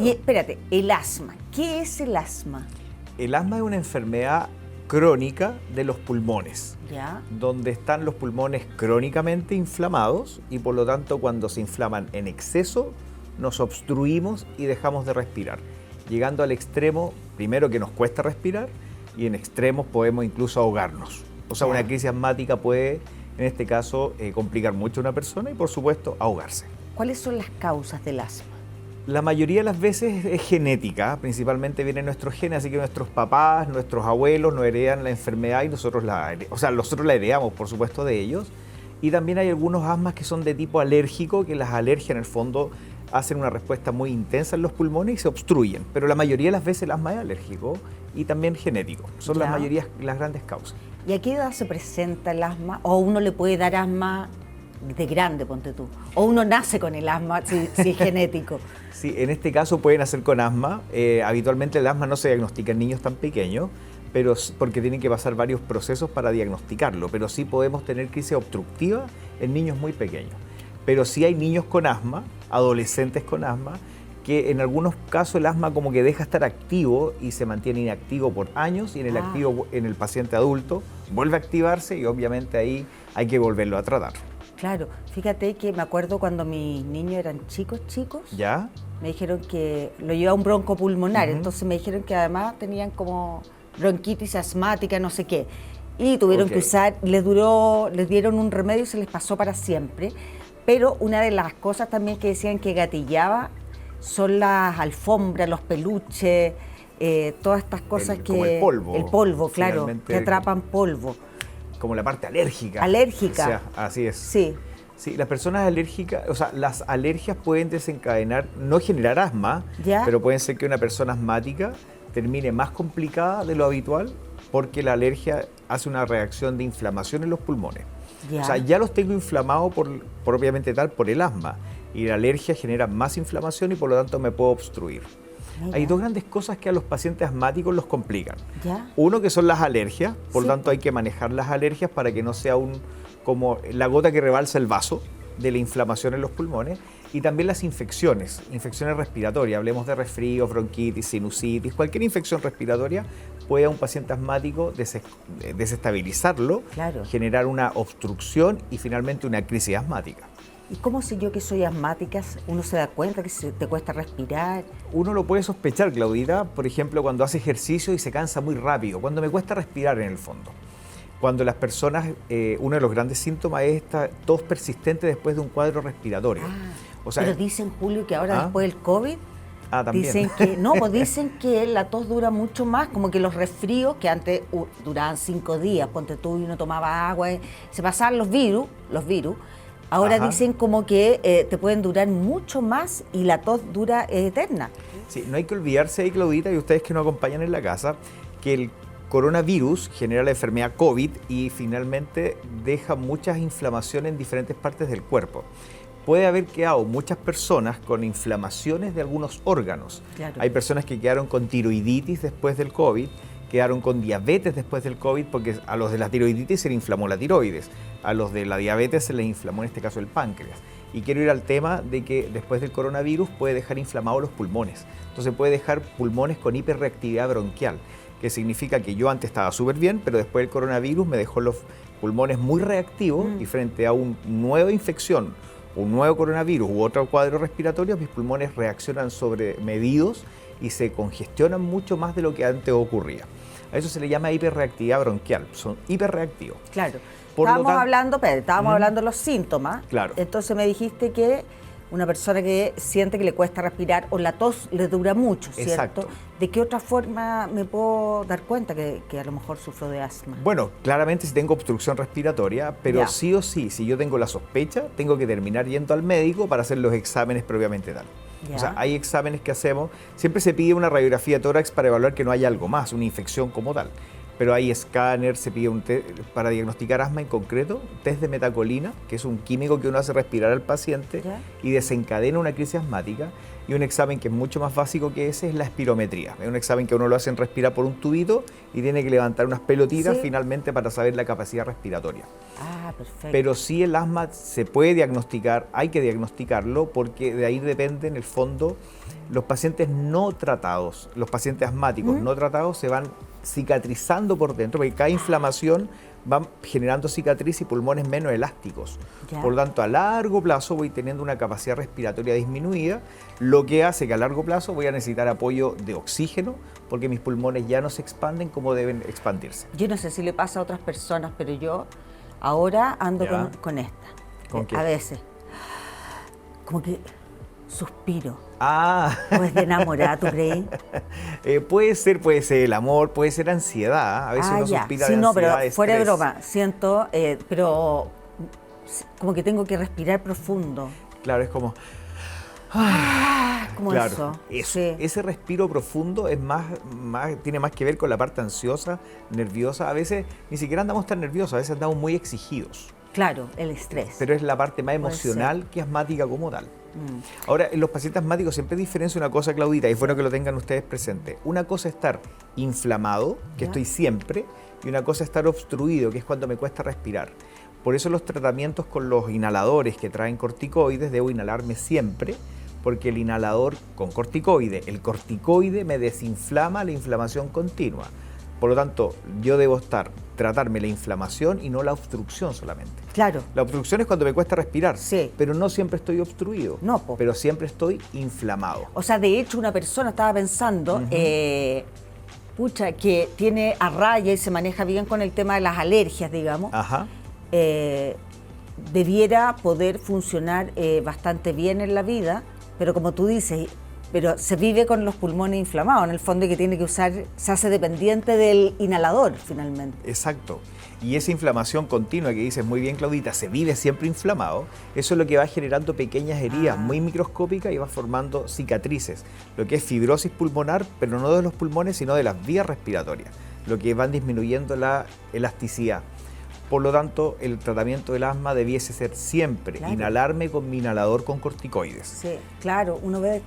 Y espérate, el asma. ¿Qué es el asma? El asma es una enfermedad crónica de los pulmones, ¿Ya? donde están los pulmones crónicamente inflamados y por lo tanto cuando se inflaman en exceso nos obstruimos y dejamos de respirar, llegando al extremo, primero que nos cuesta respirar y en extremos podemos incluso ahogarnos. O sea, una crisis asmática puede, en este caso, complicar mucho a una persona y por supuesto ahogarse. ¿Cuáles son las causas del asma? La mayoría de las veces es genética, principalmente viene nuestros genes, así que nuestros papás, nuestros abuelos nos heredan la enfermedad y nosotros nosotros la heredamos, por supuesto, de ellos. Y también hay algunos asmas que son de tipo alérgico, que las alergias en el fondo hacen una respuesta muy intensa en los pulmones y se obstruyen. Pero la mayoría de las veces el asma es alérgico y también genético. Son las mayorías, las grandes causas. ¿Y a qué edad se presenta el asma? ¿O uno le puede dar asma de grande, ponte tú? ¿O uno nace con el asma si es genético? Sí, en este caso pueden nacer con asma. Habitualmente el asma no se diagnostica en niños tan pequeños, pero porque tienen que pasar varios procesos para diagnosticarlo. Pero sí podemos tener crisis obstructiva en niños muy pequeños. Pero sí hay niños con asma, adolescentes con asma, que en algunos casos el asma como que deja estar activo y se mantiene inactivo por años y en el paciente adulto vuelve a activarse y obviamente ahí hay que volverlo a tratar. Claro, fíjate que me acuerdo cuando mis niños eran chicos, ¿Ya? me dijeron que lo llevaba un broncopulmonar, entonces me dijeron que además tenían como bronquitis asmática, no sé qué, y tuvieron que usar, les dieron un remedio y se les pasó para siempre, pero una de las cosas también que decían que gatillaba son las alfombras, los peluches, todas estas cosas como el polvo. El polvo, claro, que atrapan polvo. Como la parte alérgica. Alérgica. O sea, así es. Sí. Sí, las personas alérgicas, o sea, las alergias pueden desencadenar, no generar asma, pero pueden ser que una persona asmática termine más complicada de lo habitual porque la alergia hace una reacción de inflamación en los pulmones. O sea, ya los tengo inflamados propiamente tal por el asma y la alergia genera más inflamación y por lo tanto me puedo obstruir. Hay dos grandes cosas que a los pacientes asmáticos los complican. Uno que son las alergias, por lo tanto hay que manejar las alergias para que no sea como la gota que rebalsa el vaso de la inflamación en los pulmones, y también las infecciones respiratorias, hablemos de resfríos, bronquitis, sinusitis, cualquier infección respiratoria puede a un paciente asmático desestabilizarlo, generar una obstrucción y finalmente una crisis asmática. ¿Y cómo sé yo que soy asmática? ¿Uno se da cuenta que te cuesta respirar? Uno lo puede sospechar, Claudita, por ejemplo, cuando hace ejercicio y se cansa muy rápido, cuando me cuesta respirar en el fondo. Cuando las personas, uno de los grandes síntomas es esta tos persistente después de un cuadro respiratorio. O sea, pero dicen, Julio, que ahora después del COVID, también. dicen que la tos dura mucho más, como que los resfríos, que antes duraban 5 días, ponte tú y uno tomaba agua, se pasaban los virus, ahora dicen como que te pueden durar mucho más y la tos dura eterna. Sí, no hay que olvidarse ahí, Claudita, y ustedes que nos acompañan en la casa, que el coronavirus genera la enfermedad COVID y finalmente deja muchas inflamaciones en diferentes partes del cuerpo. Puede haber quedado muchas personas con inflamaciones de algunos órganos. Hay personas que quedaron con tiroiditis después del COVID, quedaron con diabetes después del COVID, porque a los de la tiroiditis se le inflamó la tiroides, a los de la diabetes se les inflamó en este caso el páncreas. Y quiero ir al tema de que después del coronavirus puede dejar inflamados los pulmones. Entonces puede dejar pulmones con hiperreactividad bronquial, que significa que yo antes estaba súper bien, pero después del coronavirus me dejó los pulmones muy reactivos y frente a una nueva infección, un nuevo coronavirus u otro cuadro respiratorio, mis pulmones reaccionan sobremedidos y se congestionan mucho más de lo que antes ocurría. A eso se le llama hiperreactividad bronquial, son hiperreactivos. Claro. Estábamos hablando de los síntomas. Claro. Entonces me dijiste que una persona que siente que le cuesta respirar o la tos le dura mucho, ¿cierto? Exacto. ¿De qué otra forma me puedo dar cuenta que a lo mejor sufro de asma? Bueno, claramente si tengo obstrucción respiratoria, pero sí o sí, si yo tengo la sospecha, tengo que terminar yendo al médico para hacer los exámenes propiamente tal. O sea, hay exámenes que hacemos, siempre se pide una radiografía de tórax para evaluar que no haya algo más, una infección como tal. Pero hay escáner, se pide un test para diagnosticar asma en concreto, test de metacolina, que es un químico que uno hace respirar al paciente y desencadena una crisis asmática. Y un examen que es mucho más básico que ese es la espirometría. Es un examen que uno lo hacen respirar por un tubito y tiene que levantar unas pelotitas finalmente para saber la capacidad respiratoria. perfecto. Pero sí el asma se puede diagnosticar, hay que diagnosticarlo, porque de ahí depende en el fondo los pacientes no tratados, los pacientes asmáticos no tratados se van cicatrizando por dentro, porque cada inflamación va generando cicatriz y pulmones menos elásticos. Ya. Por lo tanto, a largo plazo voy teniendo una capacidad respiratoria disminuida, lo que hace que a largo plazo voy a necesitar apoyo de oxígeno, porque mis pulmones ya no se expanden como deben expandirse. Yo no sé si le pasa a otras personas, pero yo ahora ando con esta. ¿Con qué? A veces, como que suspiro. Ah, ¿O es de enamorada, tú creí? puede ser el amor, puede ser ansiedad. A veces uno ya. suspira Sí, de no, ansiedad, pero fuera de estrés. broma, siento, pero como que tengo que respirar profundo. Claro, es como... Como Claro, eso. eso. Sí. Ese respiro profundo es tiene más que ver con la parte ansiosa, nerviosa. A veces ni siquiera andamos tan nerviosos, a veces andamos muy exigidos. Claro, el estrés. Pero es la parte más Puede emocional que asmática como tal. Ahora, en los pacientes asmáticos siempre diferencia una cosa, Claudita, y es bueno que lo tengan ustedes presente. Una cosa es estar inflamado, que Ya. estoy siempre, y una cosa es estar obstruido, que es cuando me cuesta respirar. Por eso los tratamientos con los inhaladores que traen corticoides, debo inhalarme siempre, porque el inhalador con corticoide, el corticoide me desinflama la inflamación continua. Por lo tanto, yo debo tratarme la inflamación y no la obstrucción solamente. Claro. La obstrucción es cuando me cuesta respirar, Sí. pero no siempre estoy obstruido, No, po. pero siempre estoy inflamado. O sea, de hecho, una persona estaba pensando, pucha, que tiene a raya y se maneja bien con el tema de las alergias, digamos, Ajá. debiera poder funcionar bastante bien en la vida, pero como tú dices, pero se vive con los pulmones inflamados, en el fondo, y que tiene que usar, se hace dependiente del inhalador, finalmente. Exacto. Y esa inflamación continua que dices muy bien, Claudita, se vive siempre inflamado, eso es lo que va generando pequeñas heridas muy microscópicas y va formando cicatrices, lo que es fibrosis pulmonar, pero no de los pulmones, sino de las vías respiratorias, lo que van disminuyendo la elasticidad. Por lo tanto, el tratamiento del asma debiese ser siempre inhalarme con mi inhalador con corticoides. Sí, claro, uno ve...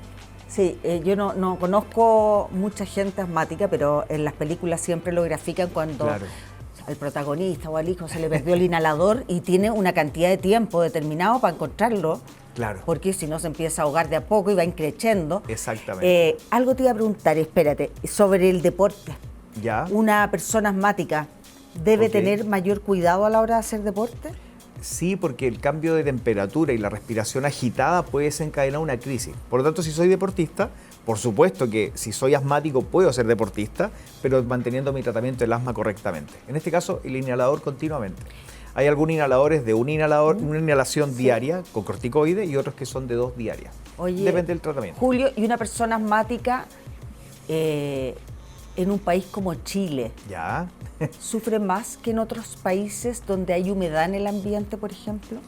Sí, yo no conozco mucha gente asmática, pero en las películas siempre lo grafican cuando al protagonista o al hijo se le perdió el inhalador y tiene una cantidad de tiempo determinado para encontrarlo, porque si no se empieza a ahogar de a poco y va increciendo. Exactamente. Algo te iba a preguntar, espérate, sobre el deporte. ¿Ya? ¿Una persona asmática debe tener mayor cuidado a la hora de hacer deporte? Sí, porque el cambio de temperatura y la respiración agitada puede desencadenar una crisis. Por lo tanto, si soy deportista, por supuesto que si soy asmático puedo ser deportista, pero manteniendo mi tratamiento del asma correctamente. En este caso, el inhalador continuamente. Hay algunos inhaladores de una inhalación diaria con corticoide y otros que son de 2 diarias. Oye, depende del tratamiento. Julio, ¿y una persona asmática en un país como Chile ¿Ya? sufre más que en otros países donde hay humedad en el ambiente, por ejemplo?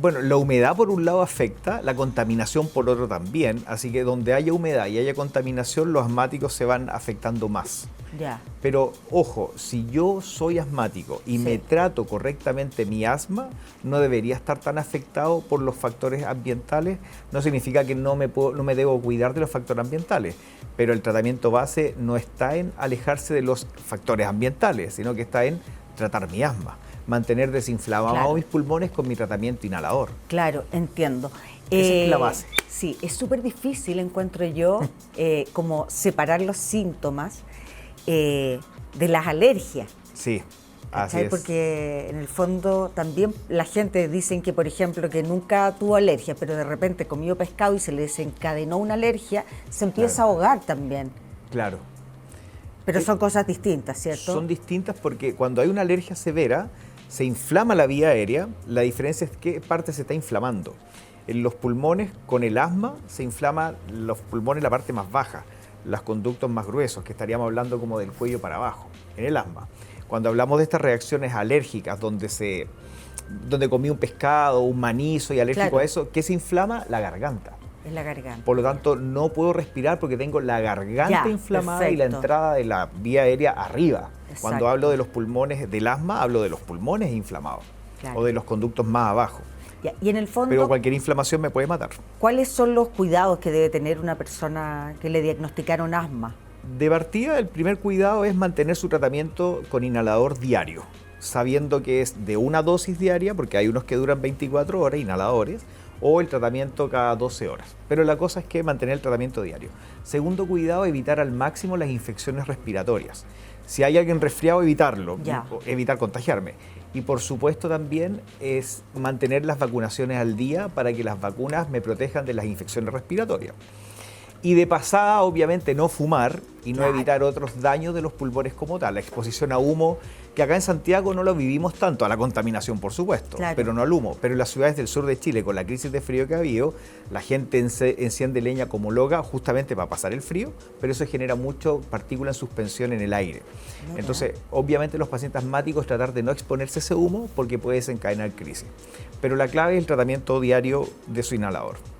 Bueno, la humedad por un lado afecta, la contaminación por otro también, así que donde haya humedad y haya contaminación, los asmáticos se van afectando más. Ya. Pero ojo, si yo soy asmático y me trato correctamente mi asma, no debería estar tan afectado por los factores ambientales. No significa que no me debo cuidar de los factores ambientales, pero el tratamiento base no está en alejarse de los factores ambientales, sino que está en tratar mi asma, mantener desinflamados mis pulmones con mi tratamiento inhalador. Claro, entiendo. Esa es la base. Sí, es súper difícil, encuentro yo, como separar los síntomas de las alergias. Sí, así es. Porque en el fondo también la gente dicen que, por ejemplo, que nunca tuvo alergia, pero de repente comió pescado y se le desencadenó una alergia, se empieza a ahogar también. Claro. Pero son cosas distintas, ¿cierto? Son distintas porque cuando hay una alergia severa, se inflama la vía aérea. La diferencia es qué parte se está inflamando. En los pulmones, con el asma, se inflama los pulmones la parte más baja, los conductos más gruesos, que estaríamos hablando como del cuello para abajo, en el asma. Cuando hablamos de estas reacciones alérgicas, donde comí un pescado, un maní, soy alérgico a eso, ¿qué se inflama? La garganta. Es la garganta. Por lo tanto, no puedo respirar porque tengo la garganta inflamada y la entrada de la vía aérea arriba. Exacto. Cuando hablo de los pulmones del asma, hablo de los pulmones inflamados o de los conductos más abajo. Y en el fondo, pero cualquier inflamación me puede matar. ¿Cuáles son los cuidados que debe tener una persona que le diagnosticaron asma? De partida, el primer cuidado es mantener su tratamiento con inhalador diario. sabiendo que es de una dosis diaria, porque hay unos que duran 24 horas, inhaladores, o el tratamiento cada 12 horas. Pero la cosa es que mantener el tratamiento diario. Segundo cuidado, evitar al máximo las infecciones respiratorias. Si hay alguien resfriado, evitarlo, evitar contagiarme. Y por supuesto también es mantener las vacunaciones al día para que las vacunas me protejan de las infecciones respiratorias. Y de pasada, obviamente, no fumar y no evitar otros daños de los pulmones como tal. La exposición a humo, que acá en Santiago no lo vivimos tanto, a la contaminación, por supuesto, pero no al humo. Pero en las ciudades del sur de Chile, con la crisis de frío que ha habido, la gente enciende leña como loca justamente para pasar el frío, pero eso genera mucho partícula en suspensión en el aire. Entonces, obviamente, los pacientes asmáticos tratar de no exponerse a ese humo porque puede desencadenar crisis. Pero la clave es el tratamiento diario de su inhalador.